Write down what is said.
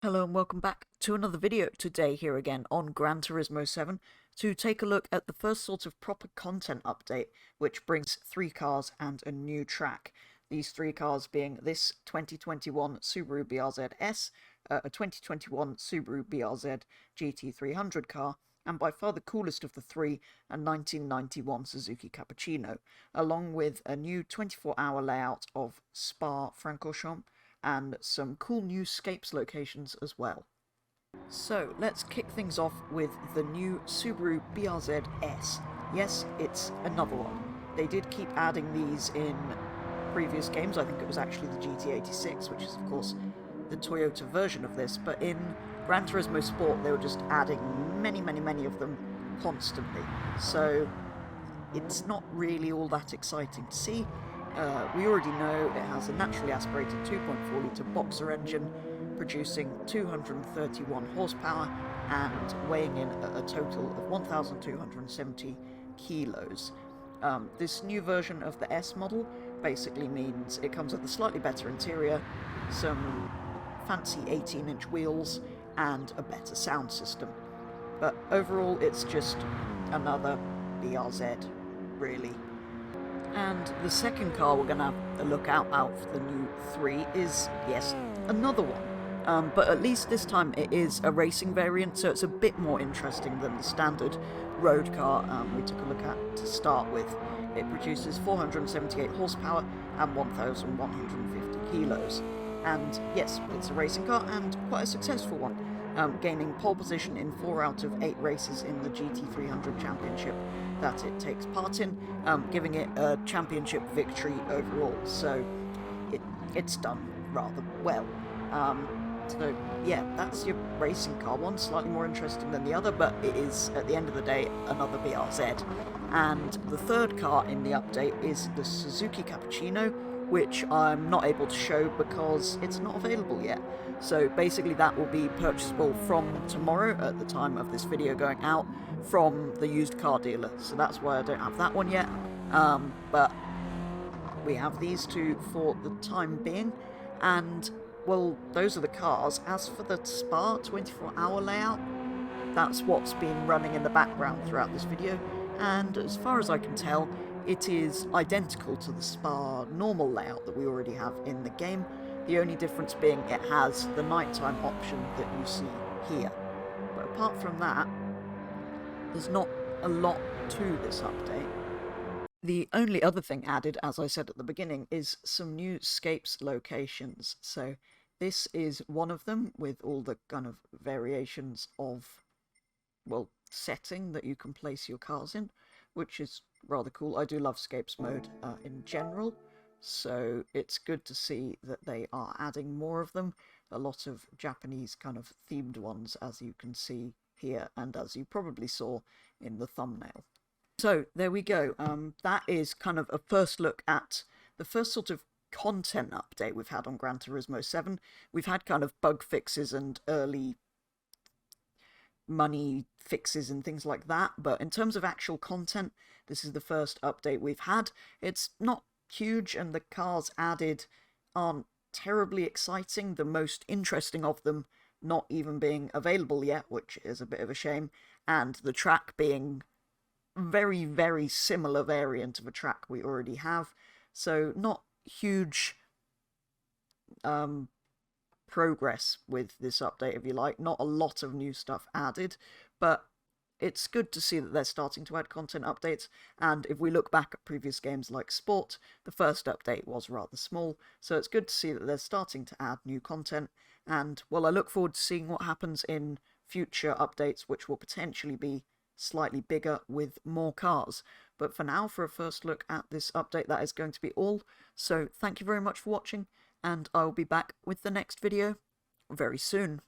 Hello and welcome back to another video today here again on Gran Turismo 7 to take a look at the first sort of proper content update, which brings 3 cars and a new track. These 3 cars being this 2021 Subaru BRZ S, a 2021 Subaru BRZ GT300 car, and by far the coolest of the 3, a 1991 Suzuki Cappuccino, along with a new 24-hour layout of Spa-Francorchamps, and some cool Newscapes locations as well. So let's kick things off with the new Subaru BRZ S. Yes, it's another one. They did keep adding these in previous games. I think it was actually the GT86, which is of course the Toyota version of this, but in Gran Turismo Sport they were just adding many of them constantly. So it's not really all that exciting to see. We already know it has a naturally aspirated 2.4 litre boxer engine, producing 231 horsepower and weighing in a total of 1,270 kilos. This new version of the S model basically means it comes with a slightly better interior, some fancy 18-inch wheels, and a better sound system. But overall, it's just another BRZ, really. And the second car we're going to have a look out for the new 3 is, yes, another one. But at least this time it is a racing variant, so it's a bit more interesting than the standard road car we took a look at to start with. It produces 478 horsepower and 1,150 kilos. And yes, it's a racing car and quite a successful one, gaining pole position in 4 out of 8 races in the GT300 Championship that it takes part in, giving it a championship victory overall, so it's done rather well. So yeah, that's your racing car one, slightly more interesting than the other, but it is, at the end of the day, another BRZ. And the third car in the update is the Suzuki Cappuccino, which I'm not able to show because it's not available yet. So basically that will be purchasable from tomorrow at the time of this video going out from the used car dealer. So that's why I don't have that one yet. But we have these 2 for the time being. And, well, those are the cars. As for the Spa 24-hour layout, that's what's been running in the background throughout this video. And as far as I can tell, it is identical to the Spa normal layout that we already have in the game, the only difference being it has the nighttime option that you see here. But apart from that, there's not a lot to this update. The only other thing added, as I said at the beginning, is some new Newscapes locations. So this is one of them, with all the kind of variations of, well, setting that you can place your cars in, which is rather cool. I do love Scapes mode in general, so it's good to see that they are adding more of them. A lot of Japanese kind of themed ones, as you can see here, and as you probably saw in the thumbnail. So there we go. That is kind of a first look at the first sort of content update we've had on Gran Turismo 7. We've had kind of bug fixes and early money fixes and things like that, but in terms of actual content, this is the first update we've had. It's not huge, and the cars added aren't terribly exciting, the most interesting of them not even being available yet, which is a bit of a shame, and the track being very similar variant of a track we already have, so not huge progress with this update, if you like. Not a lot of new stuff added, but it's good to see that they're starting to add content updates. And if we look back at previous games like Sport, the first update was rather small, so it's good to see that they're starting to add new content. And, well, I look forward to seeing what happens in future updates, which will potentially be slightly bigger with more cars. But for now, for a first look at this update, that is going to be all. So thank you very much for watching, and I will be back with the next video very soon.